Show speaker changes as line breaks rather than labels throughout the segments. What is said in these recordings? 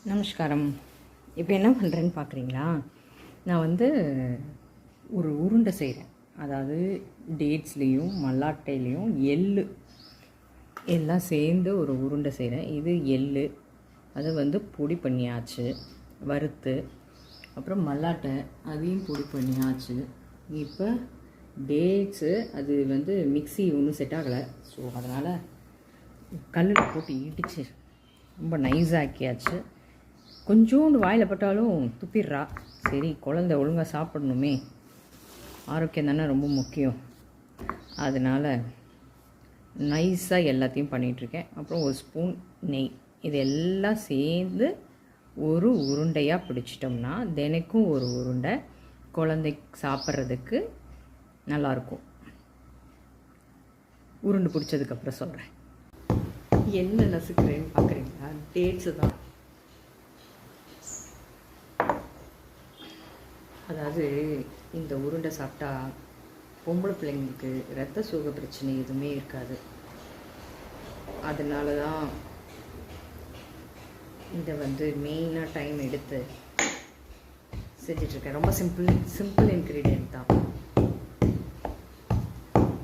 நமஸ்காரம். இப்போ என்ன பண்ணுறேன்னு பார்க்குறீங்களா? நான் ஒரு உருண்டை செய்கிறேன். அதாவது டேட்ஸ்லேயும் மல்லாட்டையிலையும் எள்ளு எல்லாம் சேர்ந்து ஒரு உருண்டை செய்கிறேன். இது எள்ளு, அதை பொடி பண்ணியாச்சு, வறுத்து. அப்புறம் மல்லாட்டை, அதையும் பொடி பண்ணியாச்சு. இப்போ டேட்ஸு அது மிக்ஸி ஒன்றும் செட் ஆகலை. ஸோ அதனால் கல்லில் போட்டு இடித்து ரொம்ப நைஸாக்கியாச்சு. கொஞ்சோண்டு வாயில் பட்டாலும் துப்பிடுறா. சரி, குழந்தை ஒழுங்காக சாப்பிடணுமே, ஆரோக்கியம் தானே ரொம்ப முக்கியம். அதனால் நைஸாக எல்லாத்தையும் பண்ணிகிட்ருக்கேன். அப்புறம் ஒரு ஸ்பூன் நெய், இதெல்லாம் சேர்ந்து ஒரு உருண்டையாக பிடிச்சிட்டோம்னா தினைக்கும் ஒரு உருண்டை குழந்தை சாப்பிட்றதுக்கு நல்லாயிருக்கும். உருண்டு பிடிச்சதுக்கப்புறம் சொல்கிறேன். என்ன நசுக்கிறேன்னு பார்க்குறீங்களா? டேட்ஸு தான். அதாவது இந்த உருண்டை சாப்பிட்டா பொம்பளை பிள்ளைங்களுக்கு இரத்த சோகை பிரச்சனை எதுவுமே இருக்காது. அதனால தான் இதை மெயினாக டைம் எடுத்து செஞ்சிட்ருக்கேன். ரொம்ப சிம்பிள் இன்க்ரீடியன்ட் தான்.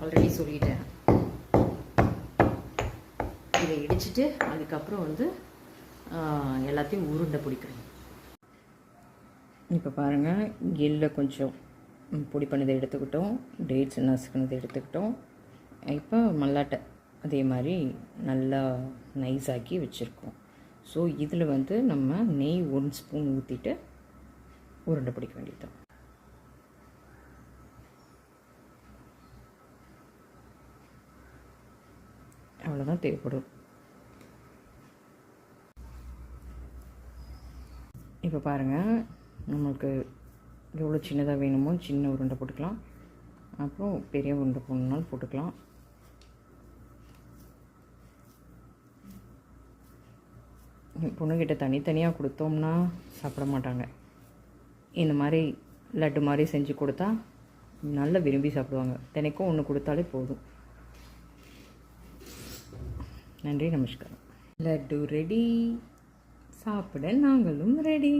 ஆல்ரெடி சொல்லிட்டேன். இதை இடிச்சிட்டு அதுக்கப்புறம் எல்லாத்தையும் உருண்டை பிடிக்கிறேன். இப்போ பாருங்கள், எள்ளை கொஞ்சம் பொடி பண்ணதை எடுத்துக்கிட்டோம், டேட்ஸ் நசுக்கினதை எடுத்துக்கிட்டோம். இப்போ மல்லாட்டை அதே மாதிரி நல்லா நைஸாக்கி வச்சுருக்கோம். ஸோ இதில் நம்ம நெய் 1 ஸ்பூன் ஊற்றிட்டு உருண்டை பிடிக்க வேண்டியது. அவ்வளோதான் தேவைப்படும். இப்போ பாருங்கள், நம்மளுக்கு எவ்வளோ சின்னதாக வேணுமோ சின்ன உருண்டை போட்டுக்கலாம். அப்புறம் பெரிய உருண்டை போடணுன்னாலும் போட்டுக்கலாம். பொண்ணுக்கிட்ட தனித்தனியாக கொடுத்தோம்னா சாப்பிட மாட்டாங்க. இந்த மாதிரி லட்டு மாதிரி செஞ்சு கொடுத்தா நல்லா விரும்பி சாப்பிடுவாங்க. தினைக்கும் ஒன்று கொடுத்தாலே போதும். நன்றி, நமஸ்காரம். லட்டு ரெடி, சாப்பிட நாங்களும் ரெடி.